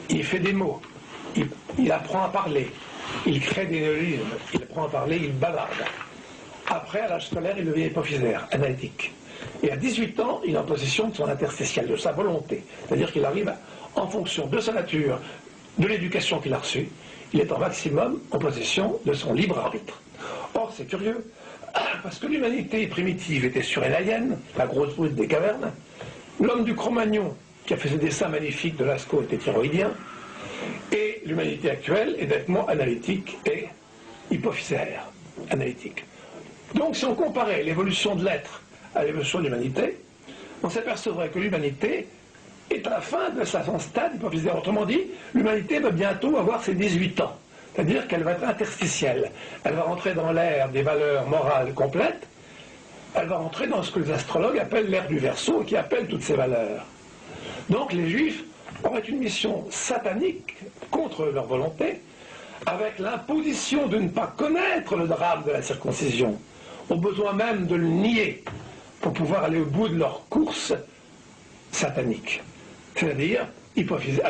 il fait des mots, il apprend à parler, il crée des néologismes, il apprend à parler, il bavarde. Après, à l'âge scolaire, il devient hypophysaire, analytique. Et à 18 ans, il est en possession de son interstitiel, de sa volonté. C'est-à-dire qu'il arrive, en fonction de sa nature, de l'éducation qu'il a reçue, il est en maximum en possession de son libre arbitre. Or, c'est curieux, parce que l'humanité primitive était surénaïenne, la grosse brute des cavernes. L'homme du Cro-Magnon, qui a fait ses dessins magnifiques de Lascaux, était thyroïdien. Et l'humanité actuelle est nettement analytique et hypophysaire, analytique. Donc, si on comparait l'évolution de l'être à l'évolution de l'humanité, on s'apercevrait que l'humanité est à la fin de son stade hypophysaire. Autrement dit, l'humanité va bientôt avoir ses 18 ans. C'est-à-dire qu'elle va être interstitielle. Elle va rentrer dans l'ère des valeurs morales complètes. Elle va rentrer dans ce que les astrologues appellent l'ère du Verseau, qui appelle toutes ces valeurs. Donc les Juifs auraient une mission satanique contre leur volonté, avec l'imposition de ne pas connaître le drame de la circoncision, au besoin même de le nier, pour pouvoir aller au bout de leur course satanique. C'est-à-dire,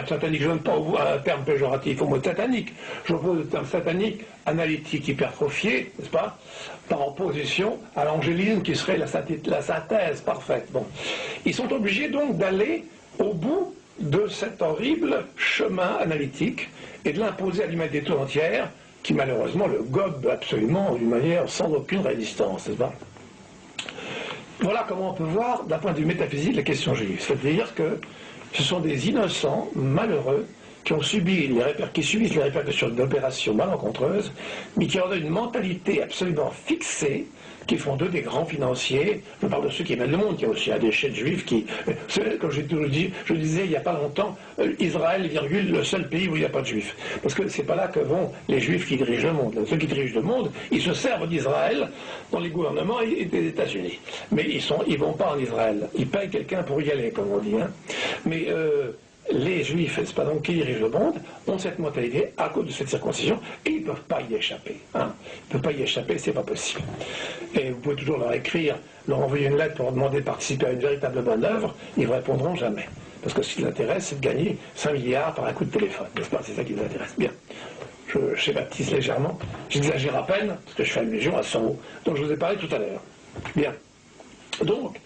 satanique, je ne donne pas un terme péjoratif au mot satanique, je pose le terme satanique, analytique, hypertrophié, n'est-ce pas, par opposition à l'angélisme qui serait la synthèse parfaite. Bon. Ils sont obligés donc d'aller au bout de cet horrible chemin analytique et de l'imposer à l'humanité tout entière, qui malheureusement le gobe absolument d'une manière sans aucune résistance, n'est-ce pas? Voilà comment on peut voir, d'un point de vue métaphysique, la question juive. C'est-à-dire que ce sont des innocents, malheureux, qui subissent les répercussions d'opérations malencontreuses, mais qui ont une mentalité absolument fixée, qui font d'eux des grands financiers. Je parle de ceux qui mènent le monde. Il y a aussi un déchet de juifs qui... Comme je disais il n'y a pas longtemps, Israël, virgule, le seul pays où il n'y a pas de juifs. Parce que c'est pas là que vont les juifs qui dirigent le monde. Ceux qui dirigent le monde, ils se servent d'Israël dans les gouvernements et des États-Unis. Mais ils vont pas en Israël. Ils payent quelqu'un pour y aller, comme on dit. Hein. Mais... les Juifs, c'est pas donc qui dirigent le monde, ont cette mentalité à cause de cette circoncision et ils ne peuvent pas y échapper. Hein. Ils ne peuvent pas y échapper, c'est pas possible. Et vous pouvez toujours leur écrire, leur envoyer une lettre pour leur demander de participer à une véritable bonne œuvre, ils ne répondront jamais. Parce que ce qui les intéresse, c'est de gagner 5 milliards par un coup de téléphone, n'est-ce pas? C'est ça qui les intéresse. Bien. Je schématise légèrement, j'exagère à peine, parce que je fais allusion à 100 mots, dont je vous ai parlé tout à l'heure. Bien. Donc,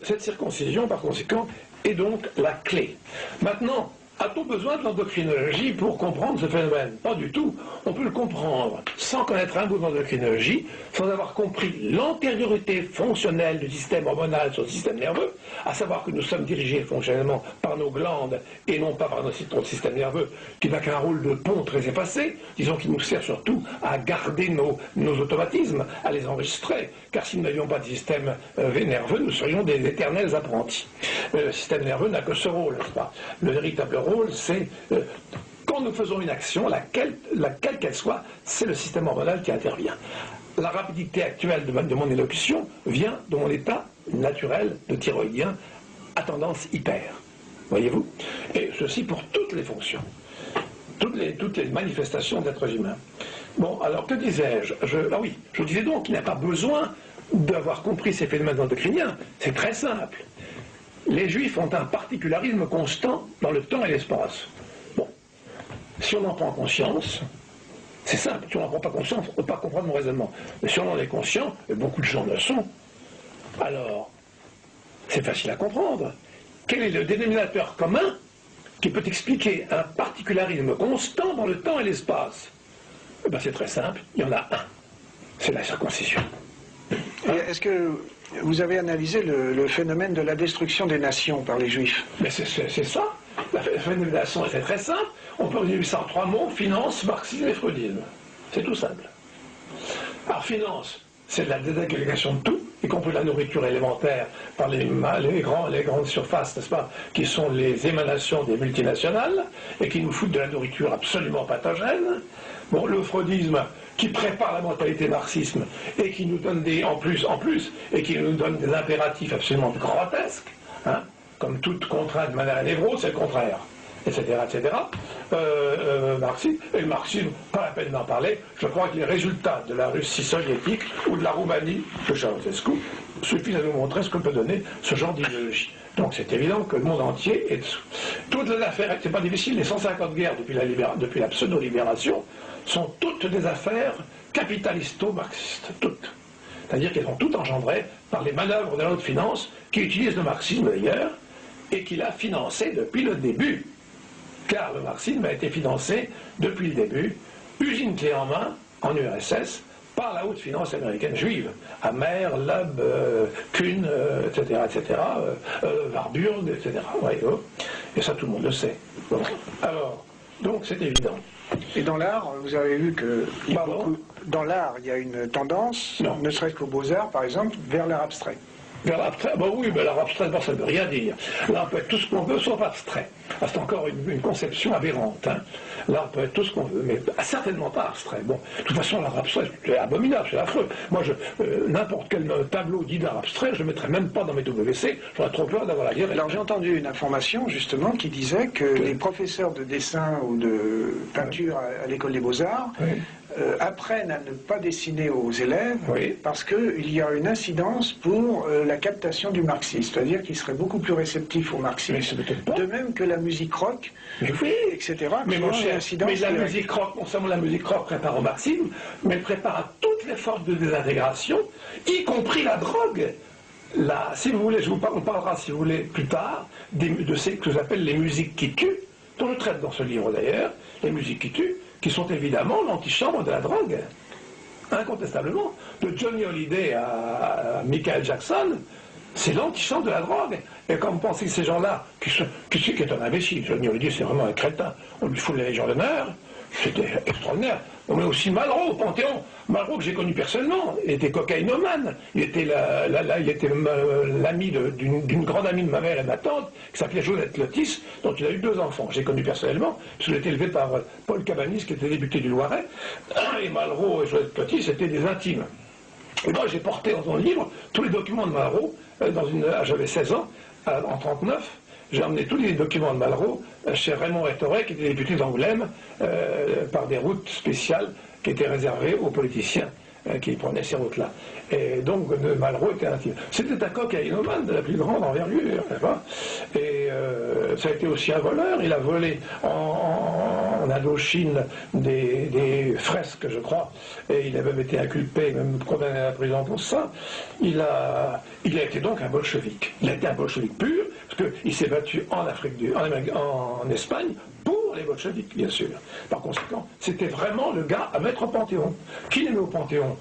cette circoncision, par conséquent, est donc la clé. Maintenant, a-t-on besoin de l'endocrinologie pour comprendre ce phénomène? Pas du tout. On peut le comprendre sans connaître un bout d'endocrinologie, sans avoir compris l'antériorité fonctionnelle du système hormonal sur le système nerveux, à savoir que nous sommes dirigés fonctionnellement par nos glandes et non pas par notre système nerveux, qui n'a qu'un rôle de pont très effacé, disons qu'il nous sert surtout à garder nos automatismes, à les enregistrer, car si nous n'avions pas de système nerveux, nous serions des éternels apprentis. Le système nerveux n'a que ce rôle, n'est-ce pas? Le véritable rôle, c'est quand nous faisons une action, laquelle qu'elle soit, c'est le système hormonal qui intervient. La rapidité actuelle de mon élocution vient de mon état naturel de thyroïdien à tendance hyper. Voyez-vous? Et ceci pour toutes les fonctions, toutes les manifestations d'êtres humains. Bon, alors que disais-je? Je disais donc qu'il n'y a pas besoin d'avoir compris ces phénomènes endocriniens. C'est très simple. Les Juifs ont un particularisme constant dans le temps et l'espace. Bon, si on en prend conscience, c'est simple, si on n'en prend pas conscience, on ne peut pas comprendre mon raisonnement. Mais si on en est conscient, et beaucoup de gens le sont, alors c'est facile à comprendre. Quel est le dénominateur commun qui peut expliquer un particularisme constant dans le temps et l'espace? Eh bien, c'est très simple, il y en a un. C'est la circoncision. Est-ce que vous avez analysé le phénomène de la destruction des nations par les Juifs? Mais c'est ça. Le phénomène des nations, c'est très simple. On peut résumer ça en 3 mots, finance, marxisme et freudisme. C'est tout simple. Alors, finance, c'est de la désagrégation de tout, y compris la nourriture élémentaire par les grandes surfaces, n'est-ce pas, qui sont les émanations des multinationales et qui nous foutent de la nourriture absolument pathogène. Bon, le freudisme qui prépare la mentalité marxisme et qui nous donne en plus, et qui nous donne des impératifs absolument grotesques, hein, comme toute contrainte de à névrose, c'est le contraire, etc., etc. Marxisme, et le marxisme, pas la peine d'en parler, je crois que les résultats de la Russie soviétique ou de la Roumanie de Ceausescu suffisent à nous montrer ce que peut donner ce genre d'idéologie. Donc c'est évident que le monde entier est dessous. Toutes les affaires, c'est pas difficile, les 150 guerres depuis la pseudo-libération sont toutes des affaires capitalisto-marxistes, toutes. C'est-à-dire qu'elles sont toutes engendrées par les manœuvres de la haute finance qui utilise le marxisme d'ailleurs et qui l'a financé depuis le début. Car le marxisme a été financé depuis le début, usine clé en main, en URSS, par la haute finance américaine juive. Amer, Lubb, Kuhn, etc., Warburg, etc. Ouais, oh. Et ça, tout le monde le sait. Bon. Alors, donc c'est évident. Et dans l'art, vous avez vu que dans l'art, il y a une tendance, ne serait-ce qu'aux Beaux-Arts, par exemple, vers l'art abstrait. Vers l'abstrait, bon oui, mais l'art abstrait, ça ne veut rien dire. L'art peut être tout ce qu'on veut, sauf abstrait. C'est encore une conception aberrante. Hein. L'art peut être tout ce qu'on veut, mais certainement pas abstrait. Bon, de toute façon, l'art abstrait, c'est abominable, c'est affreux. Moi, n'importe quel tableau dit d'art abstrait, je ne le mettrais même pas dans mes WC, j'aurais trop peur d'avoir la guerre. Alors j'ai entendu une information, justement, qui disait que les professeurs de dessin ou de peinture à l'école des Beaux-Arts apprennent à ne pas dessiner aux élèves parce qu'il y a une incidence pour la captation du marxisme, c'est-à-dire qu'ils seraient beaucoup plus réceptifs au marxisme, de même que la musique rock, etc. Mais mon cher, la musique rock, non seulement la musique rock prépare au marxisme, mais elle prépare à toutes les formes de désintégration, y compris la drogue. Là, si vous voulez, on parlera, si vous voulez, plus tard, de ce que j'appelle les musiques qui tuent, dont je traite dans ce livre d'ailleurs, les musiques qui tuent, qui sont évidemment l'antichambre de la drogue, incontestablement. De Johnny Hallyday à Michael Jackson, c'est l'antichambre de la drogue. Et quand vous pensez que ces gens-là, qui est un imbécile, Johnny Hallyday c'est vraiment un crétin, on lui fout la Légion d'honneur, c'était extraordinaire. On met aussi Malraux au Panthéon. Malraux que j'ai connu personnellement, il était cocaïnomane, il était l'ami d'une grande amie de ma mère et de ma tante, qui s'appelait Josette Lotis, dont il a eu 2 enfants. J'ai connu personnellement, parce qu'il a été élevé par Paul Cabanis, qui était député du Loiret, et Malraux et Josette Lotis étaient des intimes. Et moi j'ai porté dans un livre tous les documents de Malraux, j'avais 16 ans, en 1939, j'ai emmené tous les documents de Malraux chez Raymond Rétoré, qui était député d'Angoulême, par des routes spéciales qui étaient réservées aux politiciens qui prenaient ces routes-là. Et donc Malraux était intime. C'était un cocaïnomane de la plus grande envergure. Et ça a été aussi un voleur. Il a volé en Indochine des fresques, je crois. Et il a même été inculpé, même condamné à la prison pour ça. Il a été donc un bolchevique. Il a été un bolchevique pur, parce qu'il s'est battu en Espagne pour les bolcheviks, bien sûr. Par conséquent, c'était vraiment le gars à mettre au Panthéon. Qui les met au Panthéon?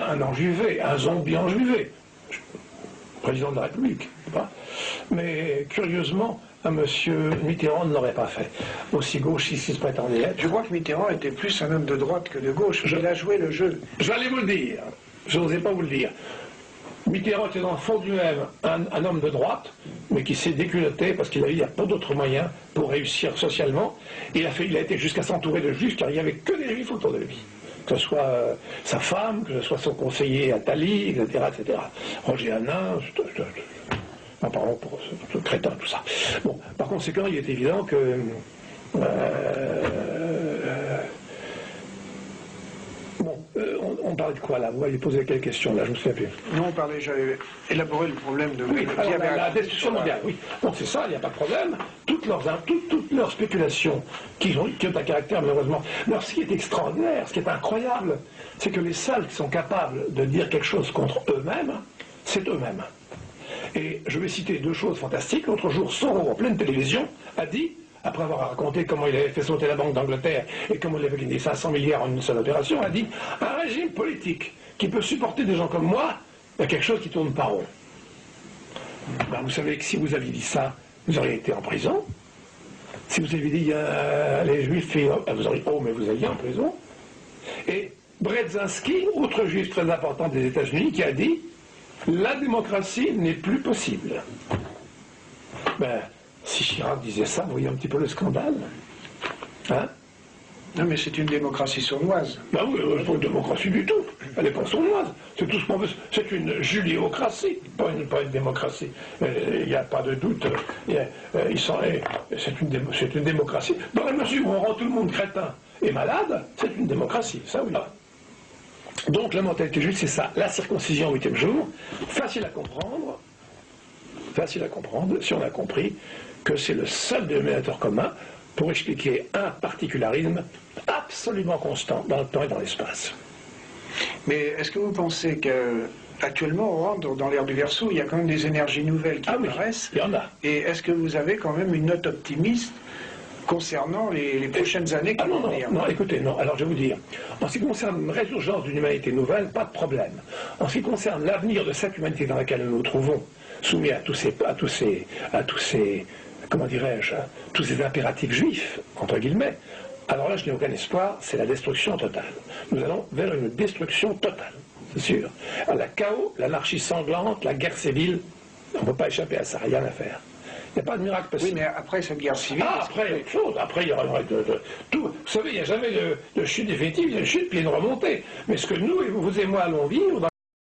Un enjuvé, un zombie enjuvé, président de la République. Mais curieusement, M. Mitterrand ne l'aurait pas fait. Aussi gauchiste qu'il se prétendait être. Je crois que Mitterrand était plus un homme de droite que de gauche. Il a joué le jeu. J'allais vous le dire. Je n'osais pas vous le dire. Mitterrand était dans le fond du même un homme de droite, mais qui s'est déculotté parce qu'il n'y a pas d'autres moyens pour réussir socialement. Il a été jusqu'à s'entourer de juifs, car il n'y avait que des juifs autour de lui. Que ce soit sa femme, que ce soit son conseiller Attali, etc. Roger Hanin, en parlant pour ce crétin, tout ça. Bon, par conséquent, il est évident que on parlait de quoi là? Vous m'avez posé quelle question là? Je me souviens plus. Non, j'avais élaboré le problème de la destruction mondiale, oui. Donc c'est ça, il n'y a pas de problème. Toutes leurs spéculations qui ont un caractère malheureusement. Alors ce qui est extraordinaire, ce qui est incroyable, c'est que les seuls qui sont capables de dire quelque chose contre eux-mêmes, c'est eux-mêmes. Et je vais citer 2 choses fantastiques. L'autre jour, Soros, en pleine télévision, a dit, après avoir raconté comment il avait fait sauter la Banque d'Angleterre et comment il avait gagné 500 milliards en une seule opération, a dit « Un régime politique qui peut supporter des gens comme moi, il y a quelque chose qui tourne pas rond. » Ben, vous savez que si vous aviez dit ça, vous auriez été en prison. Si vous aviez dit les Juifs, vous auriez mais vous alliez en prison. Et Brzezinski, autre juif très important des États-Unis, qui a dit « La démocratie n'est plus possible. » Ben, si Chirac disait ça, vous voyez un petit peu le scandale. Hein? Non, mais c'est une démocratie sournoise. Ben oui, c'est pas une démocratie du tout. Elle n'est pas sournoise. C'est tout ce qu'on veut. C'est une juliocratie, pas une démocratie. Il n'y a pas de doute. C'est une démocratie. Dans la mesure où on rend tout le monde crétin et malade, c'est une démocratie. Ça, oui. Donc la mentalité juive, c'est ça. La circoncision au 8e jour, facile à comprendre, facile à comprendre si on a compris que c'est le seul dénominateur commun pour expliquer un particularisme absolument constant dans le temps et dans l'espace. Mais est-ce que vous pensez qu'actuellement, on rentre dans l'ère du Verseau, il y a quand même des énergies nouvelles qui apparaissent? Oui, il y en a. Et est-ce que vous avez quand même une note optimiste concernant les prochaines années qui vont venir? Non, écoutez, non. Alors je vais vous dire, en ce qui concerne la résurgence d'une humanité nouvelle, pas de problème. En ce qui concerne l'avenir de cette humanité dans laquelle nous nous trouvons, soumis à tous ces comment dirais-je, tous ces impératifs juifs, entre guillemets, alors là je n'ai aucun espoir, c'est la destruction totale. Nous allons vers une destruction totale, c'est sûr. Alors, la chaos, l'anarchie sanglante, la guerre civile, on ne peut pas échapper à ça, il n'y a rien à faire. Il n'y a pas de miracle possible. Oui, mais après cette guerre civile... après, il y a autre chose. Après, il y aura tout. Vous savez, il n'y a jamais de chute définitive, il y a une chute puis une remontée. Mais ce que nous, vous et moi, allons vivre...